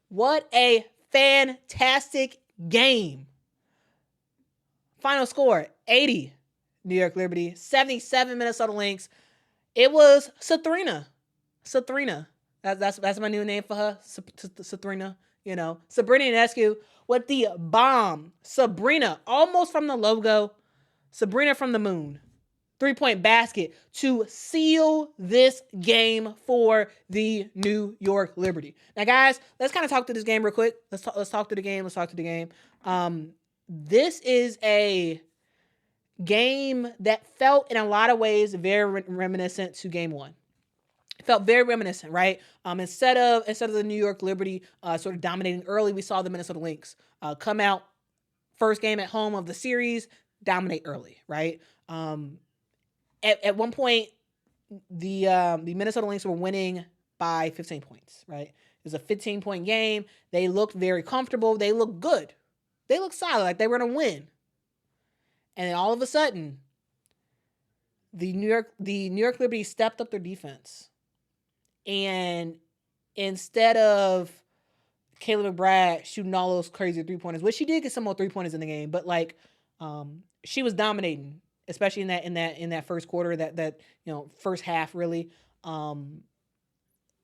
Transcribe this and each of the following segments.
What a fantastic game. Final score, 80 New York Liberty, 77 Minnesota Lynx. It was Sabrina. That's my new name for her, Sabrina. You know, Sabrina Ionescu with the bomb. Sabrina, almost from the logo. Sabrina from the moon. 3-point basket to seal this game for the New York Liberty. Now, guys, let's kind of talk to this game real quick. Let's talk to the game. This is a game that felt in a lot of ways very reminiscent to game one. It felt very reminiscent, right? Instead of the New York Liberty sort of dominating early, we saw the Minnesota Lynx come out first game at home of the series, dominate early, right? At one point, the Minnesota Lynx were winning by 15 points, right? It was a 15-point game. They looked very comfortable. They looked good. They looked solid, like they were going to win. And then all of a sudden, the New York Liberty stepped up their defense. And instead of Kayla McBride shooting all those crazy three-pointers, which she did get some more three-pointers in the game, but like she was dominating, especially in that first quarter, that first half really.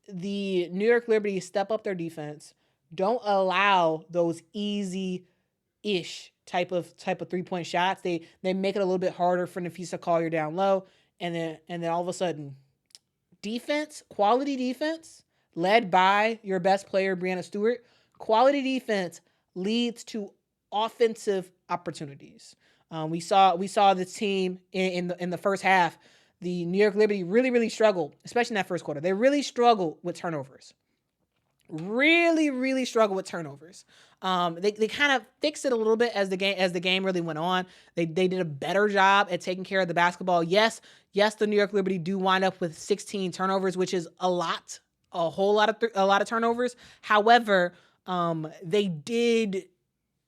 The New York Liberty step up their defense, don't allow those easy-ish type of 3-point shots. They make it a little bit harder for Napheesa Collier down low, and then all of a sudden, quality defense, led by your best player, Breanna Stewart. Quality defense leads to offensive opportunities. We saw the team in the first half. The New York Liberty really struggled, especially in that first quarter. They really struggled with turnovers. Really struggled with turnovers. They kind of fixed it a little bit as the game really went on. They did a better job at taking care of the basketball. Yes, the New York Liberty do wind up with 16 turnovers, which is a whole lot of turnovers. However, they did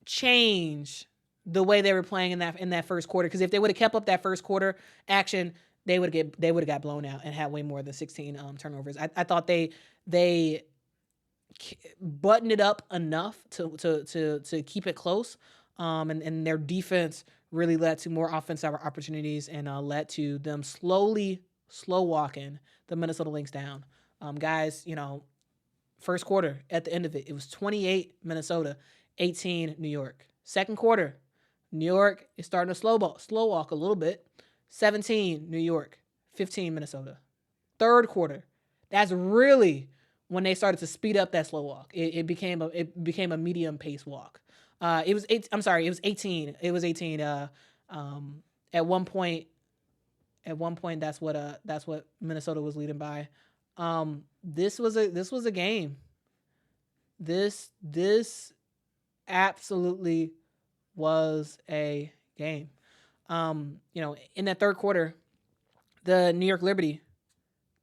change the way they were playing in that first quarter, because if they would have kept up that first quarter action, they would have got blown out and had way more than 16 turnovers. I thought they buttoned it up enough to keep it close, and their defense really led to more offensive opportunities and led to them slow walking the Minnesota Lynx down. Guys, first quarter, at the end of it was 28 Minnesota, 18 New York. Second quarter, New York is starting to slow walk a little bit. 17 New York, 15 Minnesota. Third quarter, that's really when they started to speed up that slow walk. It became a medium pace walk. It was 18. It was 18. At one point, that's what Minnesota was leading by. This was a game. This absolutely was a game. In that third quarter, the New York Liberty,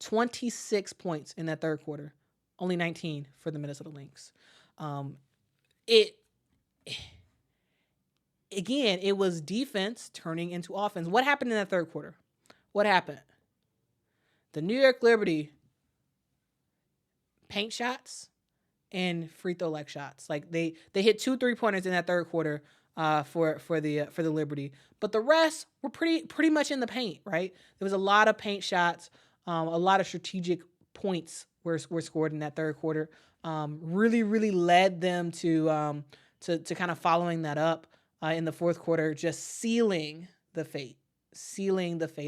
26 points in that third quarter, only 19 for the Minnesota Lynx. It was defense turning into offense. What happened in that third quarter? What happened? The New York Liberty paint shots and free throw leg shots. Like they hit 2 3-pointers in that third quarter for the Liberty, but the rest were pretty much in the paint, right? There was a lot of paint shots, a lot of strategic points were scored in that third quarter. Really led them to kind of following that up in the fourth quarter, just sealing the fate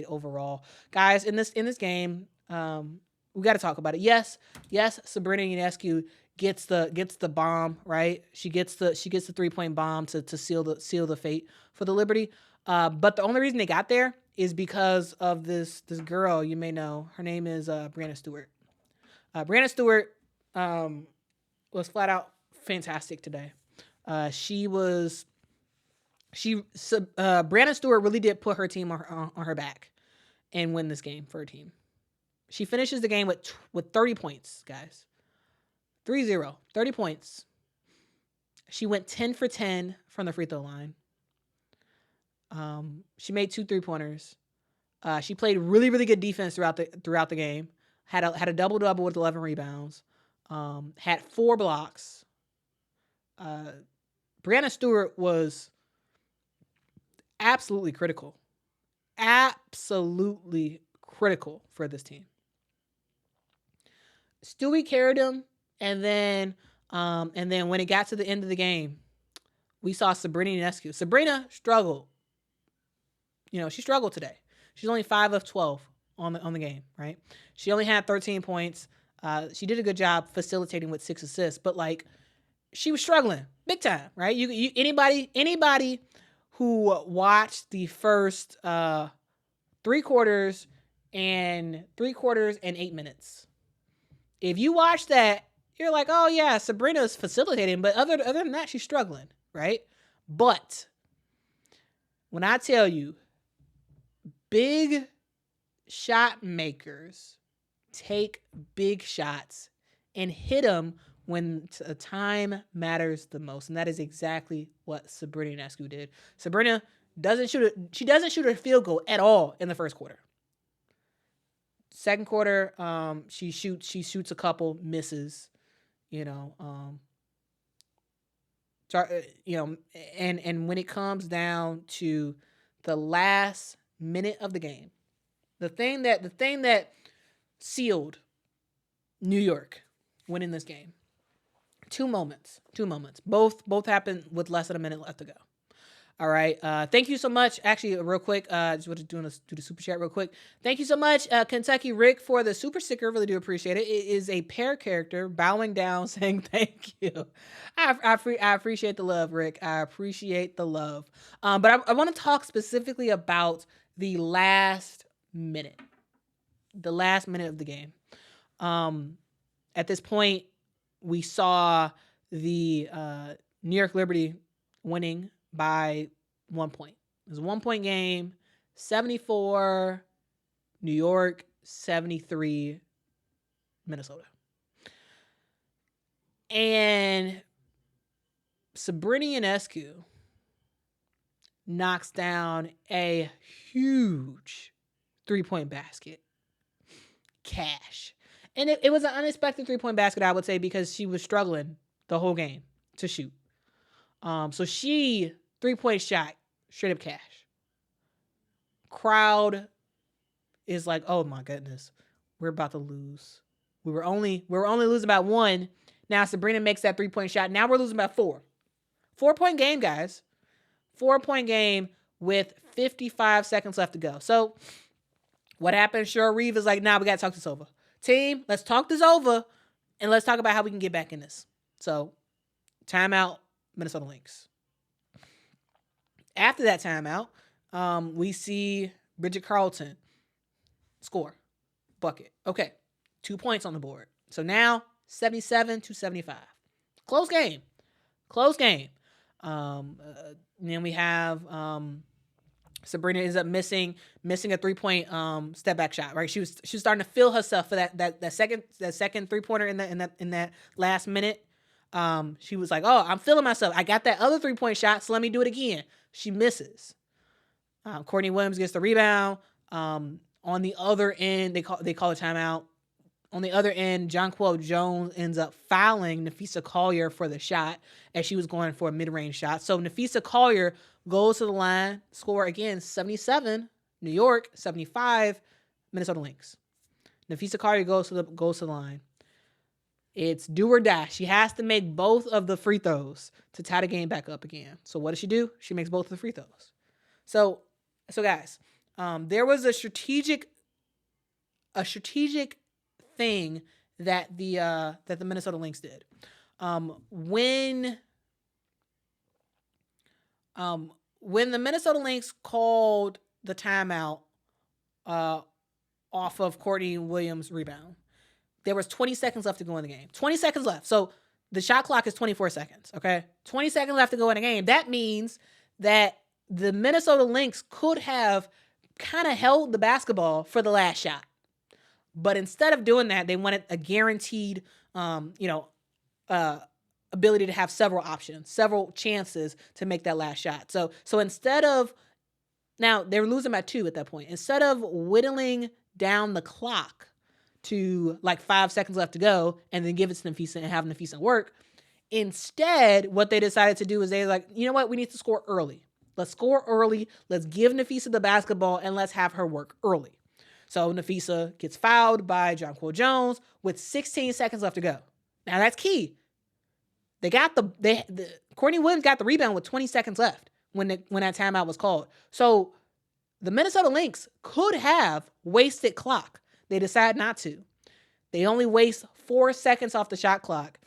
overall. Guys, in this game, we got to talk about it. Yes, Sabrina Ionescu gets the bomb, right? She gets the 3-point bomb to seal the fate for the Liberty. But the only reason they got there is because of this girl you may know. Her name is Breanna Stewart. Breanna Stewart was flat out fantastic today. Breanna Stewart really did put her team on her back and win this game for her team. She finishes the game with 30 points, guys. 3-0, 30 points. She went 10 for 10 from the free throw line. She made 2 3-pointers. She played really good defense throughout the game. Had a double-double with 11 rebounds. Had 4 blocks. Breanna Stewart was absolutely critical. Absolutely critical for this team. Stewie carried him, and then when it got to the end of the game, we saw Sabrina Ionescu. Sabrina struggled. She struggled today. She's only 5 of 12 on the game, right? She only had 13 points. She did a good job facilitating with 6 assists, but she was struggling big time, right? You anybody who watched the first 3 quarters and 8 minutes. If you watch that, you're like, oh yeah, Sabrina's facilitating, but other than that, she's struggling, right? But when I tell you, big shot makers take big shots and hit them when time matters the most, and that is exactly what Sabrina Ionescu did. Sabrina doesn't shoot a field goal at all in the first quarter. Second quarter, she shoots a couple, misses, and when it comes down to the last minute of the game, the thing that sealed New York winning this game, two moments, both happened with less than a minute left to go. All right. Thank you so much. Actually, real quick, just want to do the super chat real quick. Thank you so much, Kentucky Rick, for the super sticker. Really do appreciate it. It is a pair character bowing down, saying thank you. I appreciate the love, Rick. I appreciate the love. But I want to talk specifically about the last minute of the game. At this point, we saw the New York Liberty winning by 1 point. It was a 1 point game, 74 New York, 73 Minnesota. And Sabrina Ionescu knocks down a huge 3-point basket. Cash. And it was an unexpected 3-point basket, I would say, because she was struggling the whole game to shoot. So she 3-point shot, straight up cash. Crowd is like, oh my goodness, we're about to lose. We were only losing by 1. Now Sabrina makes that 3-point shot. Now we're losing by 4. 4-point game, guys. 4-point game with 55 seconds left to go. So what happened? Cheryl Reeve is like, nah, we got to talk this over. Team, let's talk this over, and let's talk about how we can get back in this. So timeout, Minnesota Lynx. After that timeout, we see Bridget Carlton score, bucket. Okay, 2 points on the board. So now 77-75. Close game. Then we have Sabrina ends up missing a 3-point step back shot. Right, she was starting to feel herself for that second 3-pointer in that last minute. She was like, oh, I'm feeling myself. I got that other 3-point shot, so let me do it again. She misses. Courtney Williams gets the rebound. On the other end, they call a timeout. On the other end, Jonquel Jones ends up fouling Nafisa Collier for the shot as she was going for a mid-range shot. So Nafisa Collier goes to the line, score again, 77, New York, 75, Minnesota Lynx. Nafisa Collier goes to the line. It's do or die. She has to make both of the free throws to tie the game back up again. So what does she do? She makes both of the free throws. So guys, there was a strategic thing that the Minnesota Lynx did. When the Minnesota Lynx called the timeout off of Courtney Williams' rebound, there was 20 seconds left to go in the game. 20 seconds left. So the shot clock is 24 seconds, okay? 20 seconds left to go in the game. That means that the Minnesota Lynx could have kind of held the basketball for the last shot. But instead of doing that, they wanted a guaranteed, ability to have several options, several chances to make that last shot. So instead of, now they were losing by 2 at that point. Instead of whittling down the clock to like 5 seconds left to go and then give it to Nafisa and have Nafisa work, Instead, what they decided to do is they were like, you know what? We need to score early. Let's score early. Let's give Nafisa the basketball and let's have her work early. So Nafisa gets fouled by Jonquel Jones with 16 seconds left to go. Now that's key. They got the Courtney Williams got the rebound with 20 seconds left when that timeout was called. So the Minnesota Lynx could have wasted clock. They decide not to. They only waste 4 seconds off the shot clock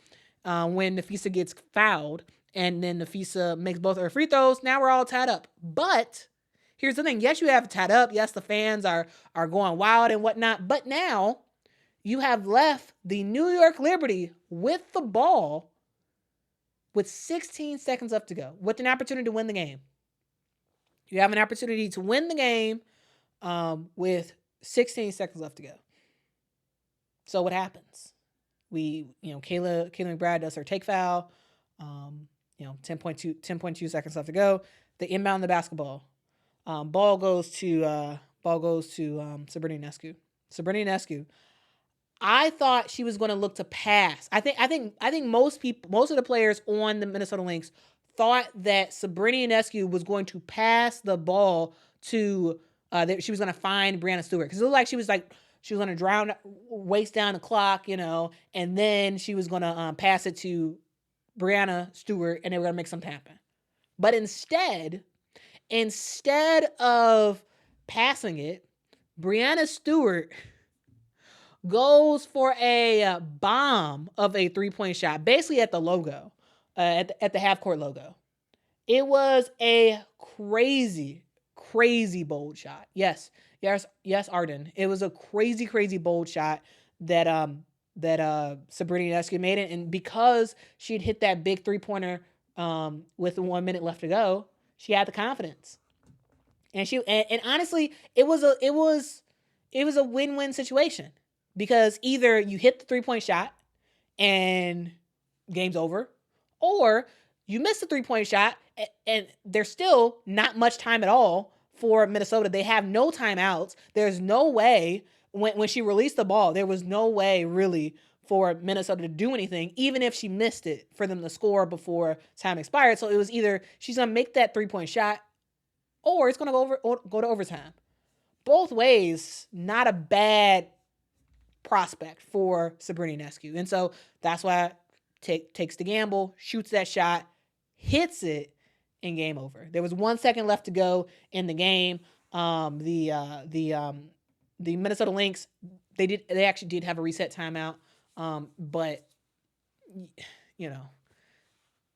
when Nafisa gets fouled, and then Nafisa makes both of her free throws. Now we're all tied up. But here's the thing. Yes, you have tied up. Yes, the fans are going wild and whatnot. But now you have left the New York Liberty with the ball with 16 seconds left to go, with an opportunity to win the game. You have an opportunity to win the game with 16 seconds left to go. So what happens? Kayla McBride does her take foul. 10.2 seconds left to go. They inbound the basketball. Ball goes to Sabrina Ionescu. Sabrina Ionescu. I thought she was going to look to pass. I think most of the players on the Minnesota Lynx thought that Sabrina Ionescu was going to pass the ball to that she was going to find Breanna Stewart, because it looked like she was going to waste down the clock, and then she was going to pass it to Breanna Stewart, and they were going to make something happen. But instead of passing it, Breanna Stewart goes for a bomb of a 3-point shot, basically at the logo, at the half-court logo. It was a crazy, crazy bold shot. Yes, Arden. It was a crazy, crazy bold shot that Sabrina Ionescu made it, and because she'd hit that big 3-pointer with 1 minute left to go, she had the confidence. And honestly, it was a win-win situation, because either you hit the 3-point shot and game's over, or you miss the 3-point shot and there's still not much time at all for Minnesota. They have no timeouts. There's no way, when she released the ball, there was no way really for Minnesota to do anything, even if she missed it, for them to score before time expired. So it was either she's going to make that 3-point shot or it's going to go to overtime. Both ways, not a bad prospect for Sabrina Ionescu. And so that's why takes the gamble, shoots that shot, hits it, and game over. There was 1 second left to go in the game. The Minnesota Lynx, they actually did have a reset timeout, but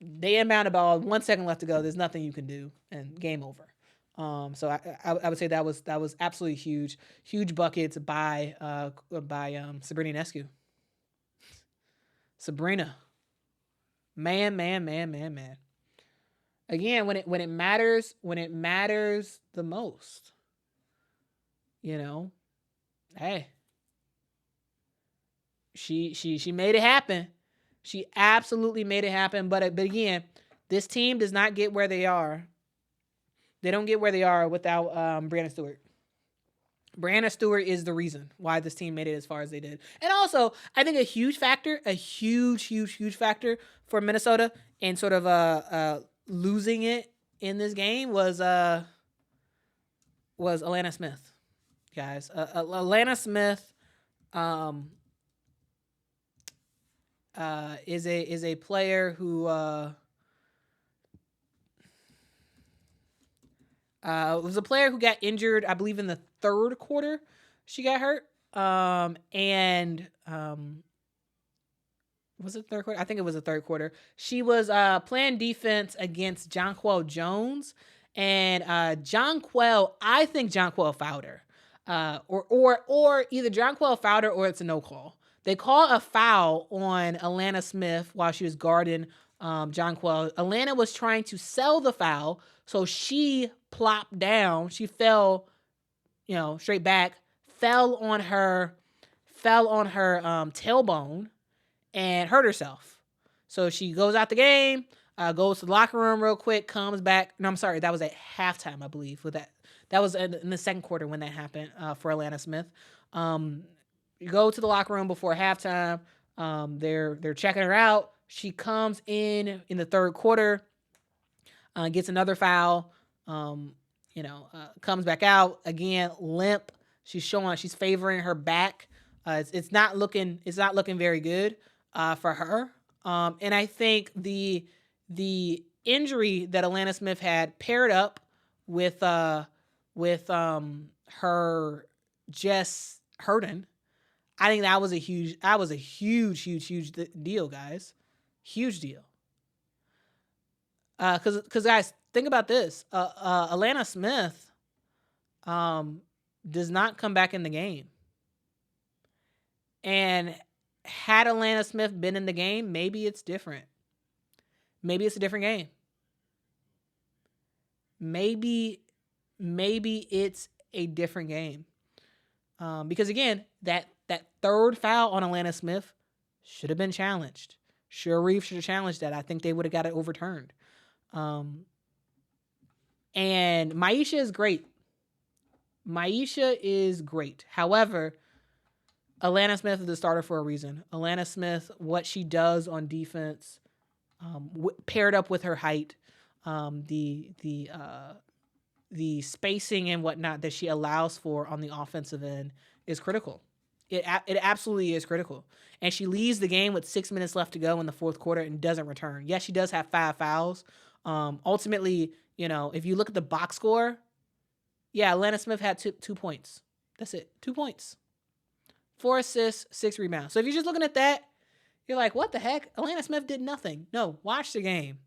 they inbound the ball, 1 second left to go. There's nothing you can do, and game over. So I would say that was absolutely huge buckets by Sabrina Ionescu. Sabrina, man. Again, when it matters the most, hey, she made it happen. She absolutely made it happen. But again, this team does not get where they are. They don't get where they are without Breanna Stewart. Breanna Stewart is the reason why this team made it as far as they did. And also, I think a huge factor for Minnesota in sort of losing it in this game was Atlanta Smith, guys. Atlanta Smith is a player who was a player who got injured, I believe, in the third quarter. She got hurt. Was it third quarter? I think it was the third quarter. She was playing defense against Jonquel Jones, and I think Jonquel fouled her. Or either Jonquel fouled her or it's a no call. They call a foul on Atlanta Smith while she was guarding Jonquel. Atlanta was trying to sell the foul, so she plopped down. She fell, straight back, fell on her tailbone and hurt herself. So she goes out the game, goes to the locker room real quick, comes back. No, I'm sorry, that was at halftime, I believe. That was in the second quarter when that happened for Atlanta Smith. You go to the locker room before halftime. They're checking her out. she comes in the third quarter, gets another foul, comes back out again, limp. She's favoring her back. It's not looking very good for her. And I think the injury that Alana Smith had paired up with her just hurting. I think that was a huge deal, guys. Huge deal. Because guys, think about this. Alana Smith does not come back in the game. And had Alana Smith been in the game, maybe it's different. Maybe it's a different game. Maybe it's a different game. Because again, that third foul on Alana Smith should have been challenged. Sharif should have challenged that. I think they would have got it overturned. And Maisha is great. However, Alana Smith is the starter for a reason. Alana Smith, what she does on defense, paired up with her height, the spacing and whatnot that she allows for on the offensive end is critical. It absolutely is critical. And she leaves the game with 6 minutes left to go in the fourth quarter and doesn't return. Yes, she does have 5 fouls. Ultimately, if you look at the box score, Alana Smith had 2 points. That's it. 2 points. 4 assists, 6 rebounds. So if you're just looking at that, you're like, what the heck? Alana Smith did nothing. No, watch the game.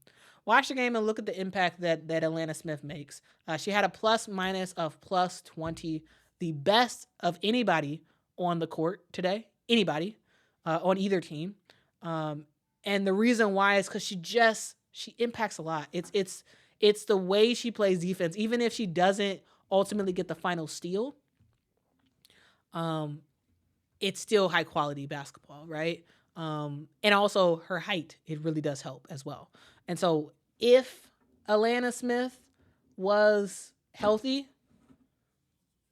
Watch the game and look at the impact that Alana Smith makes. She had a plus minus of plus 20, the best of anybody on the court today. Anybody on either team. And the reason why is because she impacts a lot. It's the way she plays defense. Even if she doesn't ultimately get the final steal, it's still high quality basketball, right? And also her height, it really does help as well. And so if Alana Smith was healthy,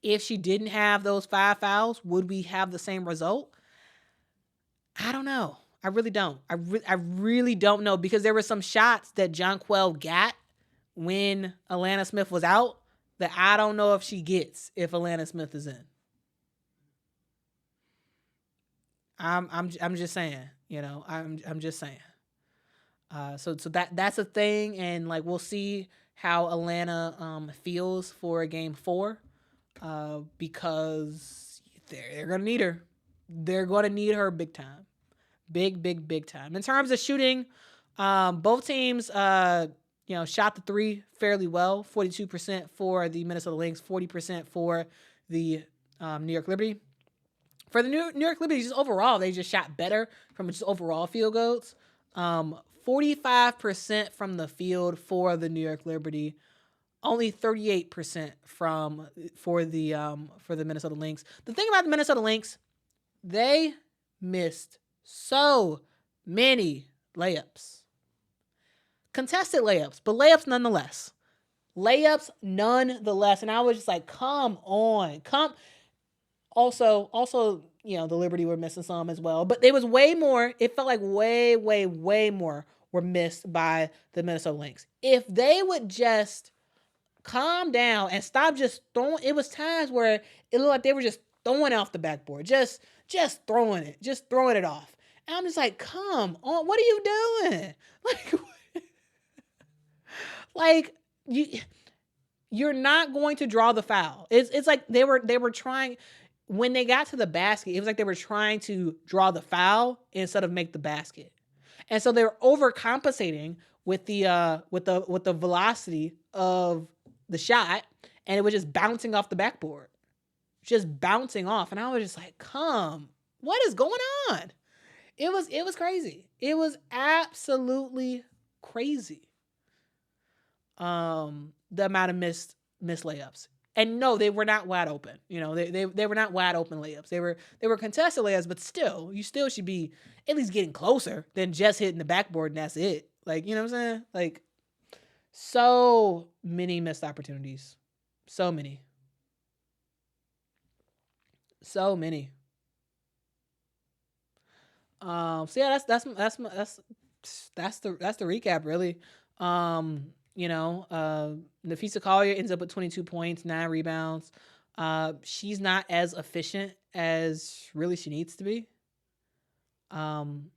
if she didn't have those 5 fouls, would we have the same result? I don't know. I really don't. I really don't know, because there were some shots that Jonquel got when Alana Smith was out that I don't know if she gets if Alana Smith is in. I'm just saying, I'm just saying. So that's a thing, and like we'll see how Alana feels for game 4, because they're gonna need her. They're gonna need her big time, big time. In terms of shooting, both teams shot the 3 fairly well. 42% for the Minnesota Lynx, 40% for the New York Liberty. For the New York Liberty, just overall, they just shot better from just overall field goals. 45% from the field for the New York Liberty, only 38% for the Minnesota Lynx. The thing about the Minnesota Lynx, they missed so many layups, contested layups, but layups nonetheless. And I was just like, come on. Also, the Liberty were missing some as well, but there was way more. It felt like way more were missed by the Minnesota Lynx. If they would just calm down and stop just throwing, it was times where it looked like they were just throwing off the backboard, just throwing it off. And I'm just like, come on, what are you doing? Like you're not going to draw the foul. It's like they were trying. When they got to the basket, it was like they were trying to draw the foul instead of make the basket. And so they were overcompensating with the velocity of the shot, and it was just bouncing off the backboard. Just bouncing off. And I was just like, what is going on? It was crazy. It was absolutely crazy. The amount of missed layups. And no, they were not wide open. They were not wide open layups. They were contested layups, but still, you still should be at least getting closer than just hitting the backboard and that's it. Like, you know what I'm saying? Like, so many missed opportunities. So many. So many. So yeah, that's That's the recap really. You know, Nafisa Collier ends up with 22 points, 9 rebounds. She's not as efficient as really she needs to be. Um,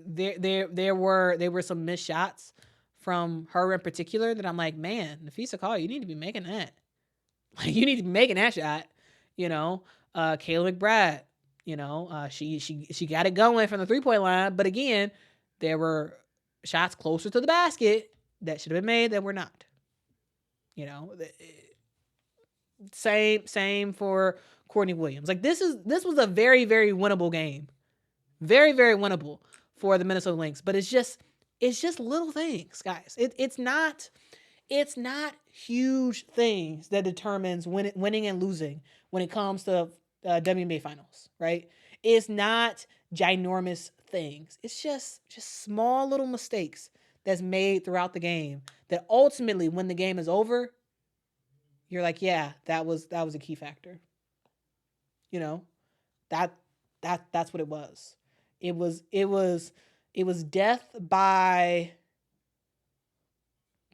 there were some missed shots from her in particular that I'm like, man, Nafisa Collier, you need to be making that. Like you need to be making that shot. You know, Kayla McBride. You know, she got it going from the 3-point line, but again, there were shots closer to the basket that should have been made that were not. You know, same for Courtney Williams. Like this was a very very winnable game, very very winnable for the Minnesota Lynx. But it's just little things, guys. It's not huge things that determines winning and losing when it comes to WNBA finals, right? It's not ginormous things. It's just small little mistakes that's made throughout the game that ultimately, when the game is over, you're like, yeah, that was a key factor. You know, that that's what it was. It was death by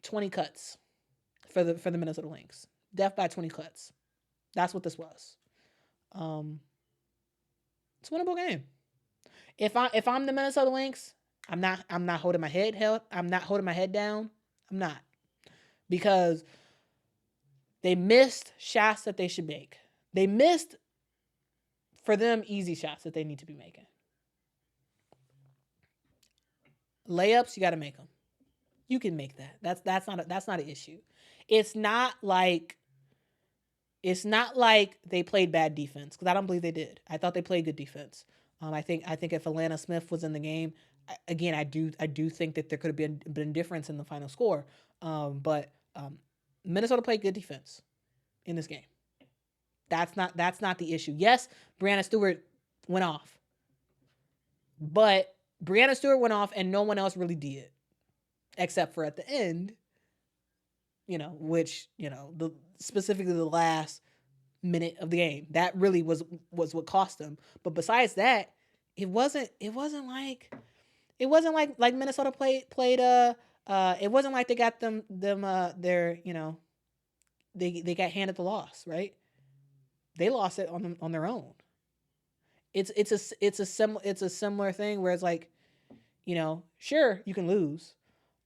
20 cuts for the Minnesota Lynx. Death by 20 cuts. That's what this was. Um, it's a winnable game. If I'm the Minnesota Lynx, I'm not holding my head held. I'm not holding my head down. I'm not, because they missed shots that they should make. They missed, for them, easy shots that they need to be making. Layups, you got to make them. You can make that. That's not an issue. It's not like it's not like they played bad defense, because I don't believe they did. I thought they played good defense. I think if Alana Smith was in the game, again, I do think that there could have been a difference in the final score. But Minnesota played good defense in this game. That's not the issue. Yes, Breanna Stewart went off, but Breanna Stewart went off, and no one else really did, except for at the end. Which specifically the last minute of the game, that really was what cost them. But besides that, it wasn't like Minnesota played it wasn't like they got them their they got handed the loss, right? They lost it on their own. It's a similar thing where it's like, sure, you can lose,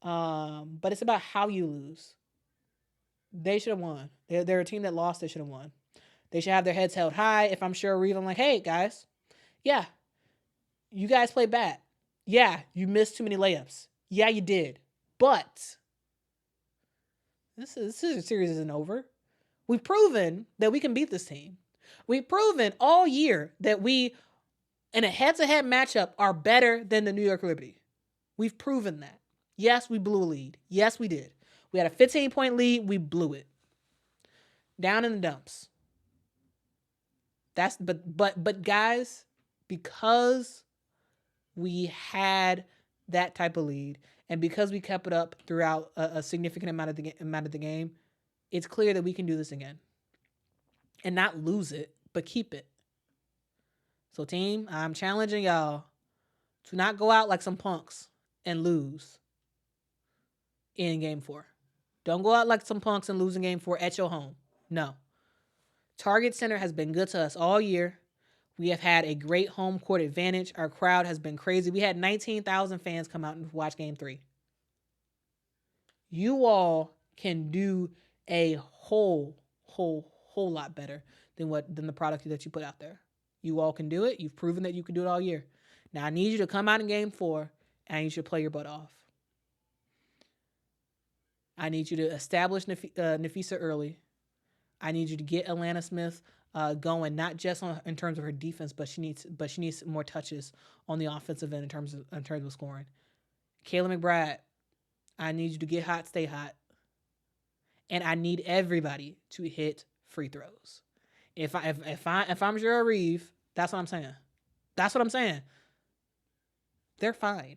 but it's about how you lose. They should have won. They're a team that lost. They should have won. They should have their heads held high. If I'm sure Reeve, I'm like, hey guys, yeah, you guys played bad. Yeah, you missed too many layups. Yeah, you did. But this series isn't over. We've proven that we can beat this team. We've proven all year that we, in a head-to-head matchup, are better than the New York Liberty. We've proven that. Yes, we blew a lead. Yes, we did. We had a 15-point lead. We blew it. Down in the dumps. But guys, because we had that type of lead, and because we kept it up throughout a significant amount of the game, it's clear that we can do this again, and not lose it, but keep it. So, team, I'm challenging y'all to not go out like some punks and lose in Game 4. Don't go out like some punks and lose in Game 4 at your home. No. Target Center has been good to us all year. We have had a great home court advantage. Our crowd has been crazy. We had 19,000 fans come out and watch Game 3. You all can do a whole lot better than the product that you put out there. You all can do it. You've proven that you can do it all year. Now, I need you to come out in Game 4, and you should play your butt off. I need you to establish Nafisa early. I need you to get Alana Smith going, not just in terms of her defense, but she needs more touches on the offensive end in terms of scoring. Kayla McBride, I need you to get hot, stay hot, and I need everybody to hit free throws. If I'm Gerald Reeve, that's what I'm saying. That's what I'm saying. They're fine.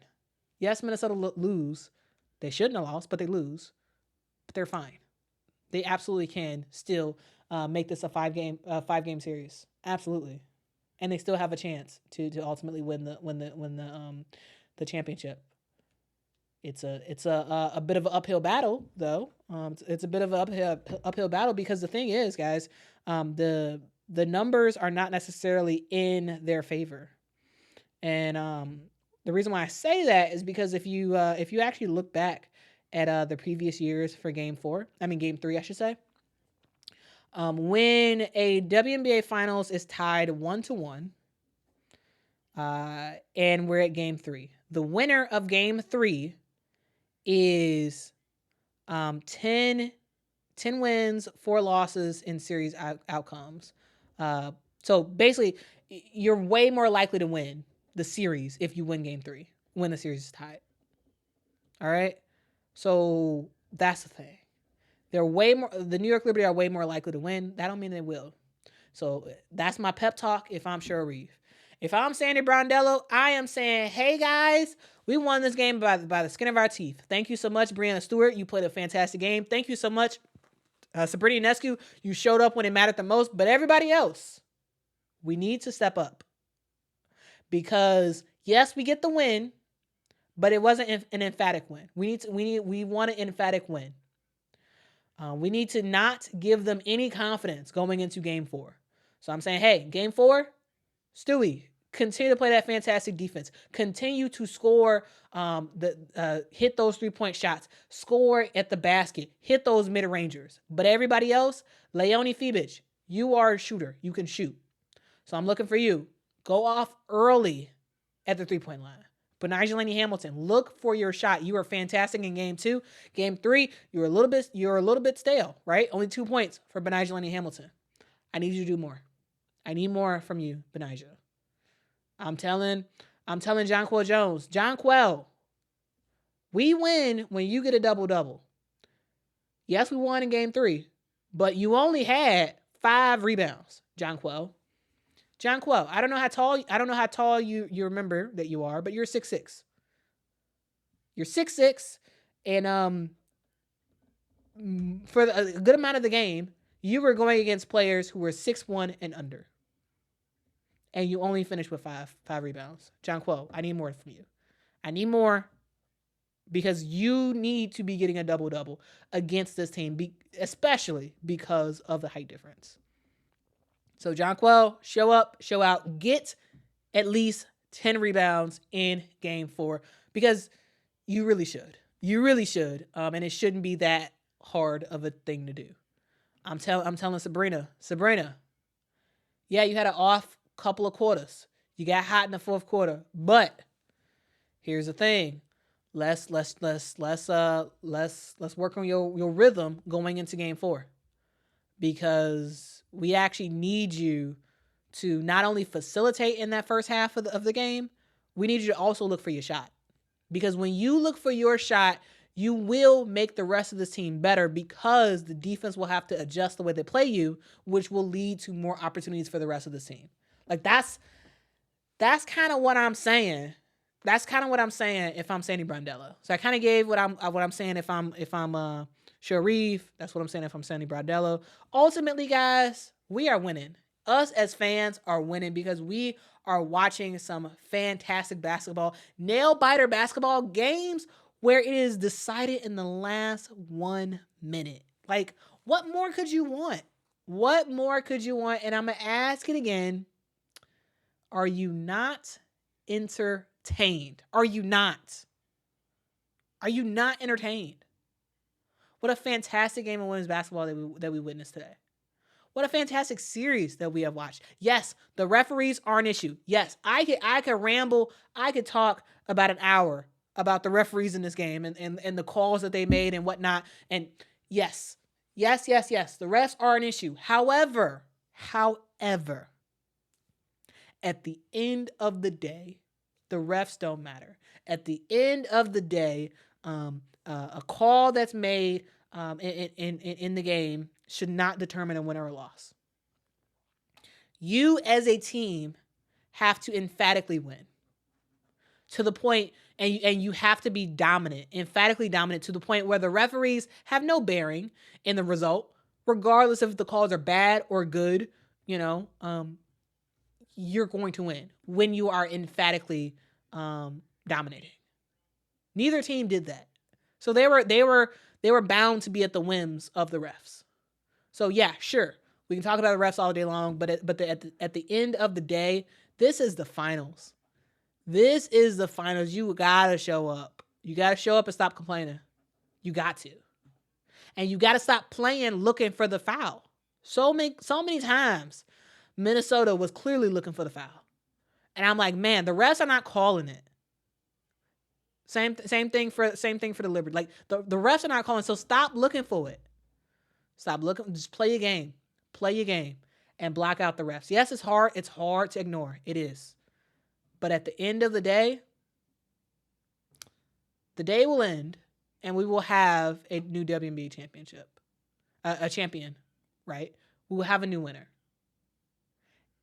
Yes, Minnesota lose. They shouldn't have lost, but they lose. But they're fine. They absolutely can still make this a five game series. Absolutely, and they still have a chance to ultimately win the the championship. It's a bit of an uphill battle though. It's a bit of an uphill battle because the thing is, guys, the numbers are not necessarily in their favor, and the reason why I say that is because if you actually look back at the previous years for Game 3, I should say, when a WNBA Finals is tied 1-1, and we're at Game 3, the winner of Game 3 is 10 wins, 4 losses in series outcomes. So basically, you're way more likely to win the series if you win Game 3 when the series is tied. All right? So that's the thing. The New York Liberty are way more likely to win. That don't mean they will. So that's my pep talk if I'm Cheryl Reeve. If I'm Sandy Brondello, I am saying, hey guys, we won this game by the skin of our teeth. Thank you so much, Breanna Stewart. You played a fantastic game. Thank you so much, Sabrina Ionescu. You showed up when it mattered the most. But everybody else, we need to step up. Because yes, we get the win, but it wasn't an emphatic win. We want an emphatic win. We need to not give them any confidence going into Game 4. So I'm saying, hey, Game 4, Stewie, continue to play that fantastic defense. Continue to score, hit those 3-point shots. Score at the basket. Hit those mid-rangers. But everybody else, Leonie Fibich, you are a shooter. You can shoot. So I'm looking for you. Go off early at the 3-point line. Benigni Hamilton, look for your shot. You were fantastic in Game 2. Game 3, you're a little bit stale, right? Only 2 points for Benigni Hamilton. I need you to do more. I need more from you, Benigni. I'm telling Jonquel Jones, Jonquel, we win when you get a double-double. Yes, we won in Game 3, but you only had 5 rebounds, Jonquel. I don't know how tall you remember that you are, but you're 6'6". You're 6'6", and for a good amount of the game, you were going against players who were 6'1" and under. And you only finished with five rebounds. Jonquel, I need more from you. I need more because you need to be getting a double-double against this team, especially because of the height difference. So Jonquel, show up, show out, get at least 10 rebounds in Game 4 because you really should. You really should, and it shouldn't be that hard of a thing to do. I'm telling Sabrina, yeah, you had an off couple of quarters. You got hot in the fourth quarter, but here's the thing: let's work on your rhythm going into Game 4 because we actually need you to not only facilitate in that first half of the game, we need you to also look for your shot. Because when you look for your shot, you will make the rest of this team better because the defense will have to adjust the way they play you, which will lead to more opportunities for the rest of the team. Like that's kind of what I'm saying. That's kind of what I'm saying if I'm Sandy Brondello. So I kind of gave what I'm saying if I'm Sharif. That's what I'm saying if I'm Sandy Brondello. Ultimately, guys, we are winning. Us as fans are winning because we are watching some fantastic basketball, nail-biter basketball games where it is decided in the last 1 minute. Like, what more could you want? What more could you want? And I'm going to ask it again. Are you not entertained? Are you not? Are you not entertained? What a fantastic game of women's basketball that we witnessed today. What a fantastic series that we have watched. Yes, the referees are an issue. Yes, I could ramble. I could talk about an hour about the referees in this game and the calls that they made and whatnot. And yes, the refs are an issue. However, at the end of the day, the refs don't matter. At the end of the day, a call that's made in the game should not determine a winner or loss. You as a team have to emphatically win to the point, and you have to be dominant, emphatically dominant to the point where the referees have no bearing in the result, regardless if the calls are bad or good. You're going to win when you are emphatically dominating. Neither team did that. So they were bound to be at the whims of the refs. So yeah, sure, we can talk about the refs all day long, but at the end of the day, this is the finals. This is the finals. You gotta show up. You gotta show up and stop complaining. You got to, and you gotta stop playing looking for the foul. So many times, Minnesota was clearly looking for the foul, and I'm like, man, the refs are not calling it. Same thing for the Liberty. Like the refs are not calling, so stop looking for it. Stop looking. Just play your game. Play your game and block out the refs. Yes, it's hard. It's hard to ignore. It is. But at the end of the day will end, and we will have a new WNBA championship, a champion, right? We will have a new winner.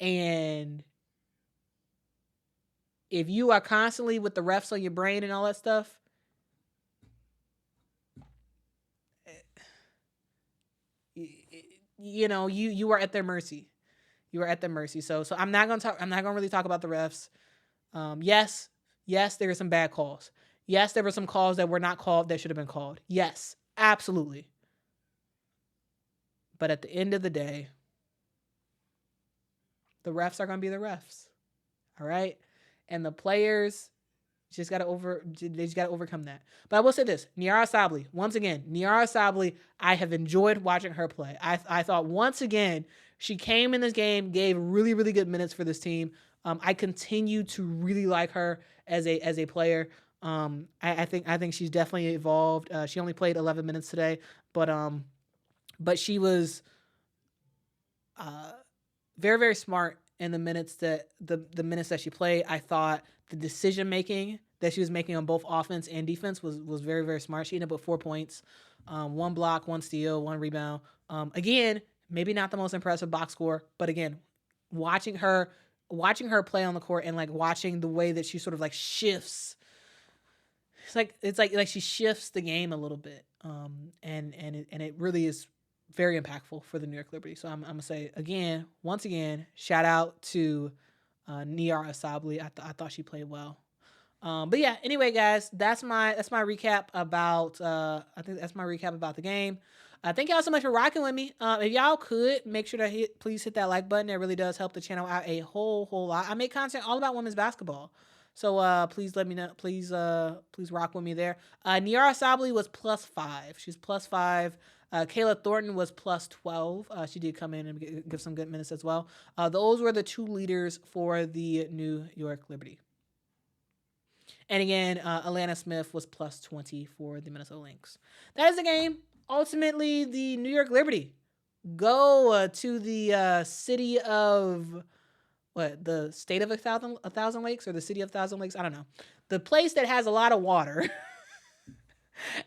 And if you are constantly with the refs on your brain and all that stuff, you are at their mercy. You are at their mercy. So I'm not gonna really talk about the refs. Yes, there were some bad calls. Yes, there were some calls that were not called that should have been called. Yes, absolutely. But at the end of the day, the refs are gonna be the refs. All right, and the players just gotta overcome that. But I will say this: Niara Sabally, once again, I have enjoyed watching her play. I thought once again she came in this game, gave really, really good minutes for this team. I continue to really like her as a player. I think she's definitely evolved. She only played 11 minutes today, but she was very, very smart in the minutes that the minutes that she played. I thought the decision making that she was making on both offense and defense was very, very smart. She ended up with 4 points, 1 block, 1 steal, 1 rebound. Again, maybe not the most impressive box score, but again, watching her play on the court and like watching the way that she sort of like shifts. It's like she shifts the game a little bit. And it really is very impactful for the New York Liberty. So I'm gonna say once again, shout out to Niara Sabally. I thought she played well. But yeah, anyway, guys, that's my recap about I think that's my recap about the game. Thank y'all so much for rocking with me. If y'all could make sure to please hit that like button. It really does help the channel out a whole lot. I make content all about women's basketball. So please let me know. Please rock with me there. Niara Sabally was +5. She's +5. Kayla Thornton was +12. She did come in and give some good minutes as well. Those were the 2 leaders for the New York Liberty. And again, Alana Smith was +20 for the Minnesota Lynx. That is the game. Ultimately, the New York Liberty go to the city of the state of a thousand lakes, or the city of 1,000 lakes. I don't know. The place that has a lot of water.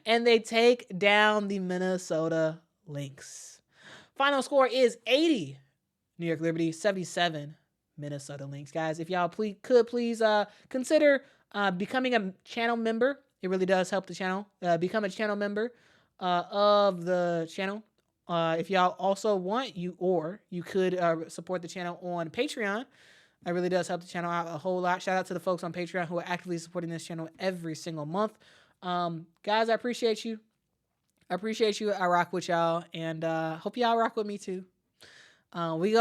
And they take down the Minnesota Lynx. Final score is 80 New York Liberty, 77 Minnesota Lynx. Guys, if y'all please consider becoming a channel member. It really does help the channel. Become a channel member of the channel. If y'all also want, you could support the channel on Patreon. It really does help the channel out a whole lot. Shout out to the folks on Patreon who are actively supporting this channel every single month. Guys, I appreciate you. I rock with y'all, and hope y'all rock with me too. We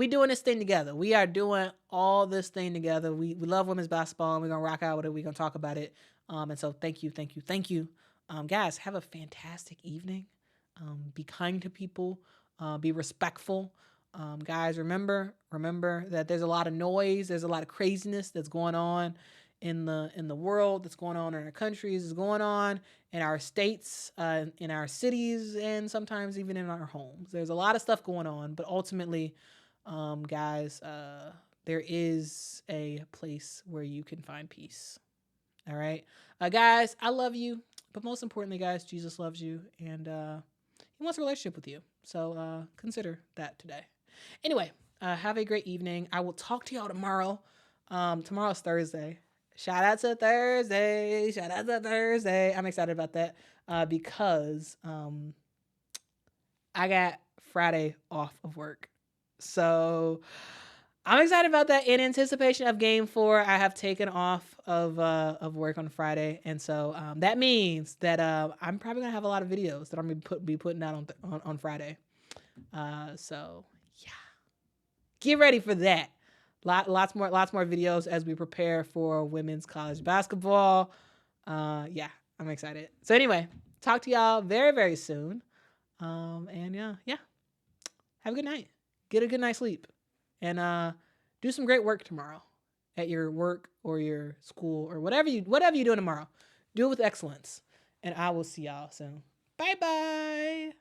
doing this thing together. We are doing all this thing together. We love women's basketball, and we're gonna rock out with it. We're gonna talk about it. And so thank you. Guys, have a fantastic evening. Be kind to people. Be respectful. Guys, remember that there's a lot of noise. There's a lot of craziness that's going on in the world, that's going on in our countries, is going on in our states, in our cities, and sometimes even in our homes. There's a lot of stuff going on, but ultimately, guys, there is a place where you can find peace. All right, guys, I love you, but most importantly, guys, Jesus loves you, and he wants a relationship with you. So consider that today. Anyway, have a great evening. I will talk to y'all tomorrow. Tomorrow's Thursday. Shout out to Thursday. I'm excited about that because I got Friday off of work. So I'm excited about that. In anticipation of Game 4, I have taken off of work on Friday, and so that means that I'm probably gonna have a lot of videos that I'm gonna be putting out on Friday. So yeah, get ready for that. Lots more videos as we prepare for women's college basketball. Yeah, I'm excited. So anyway, talk to y'all very, very soon. And yeah, have a good night. Get a good night's sleep, and do some great work tomorrow at your work or your school or whatever you're doing tomorrow. Do it with excellence, and I will see y'all soon. Bye bye.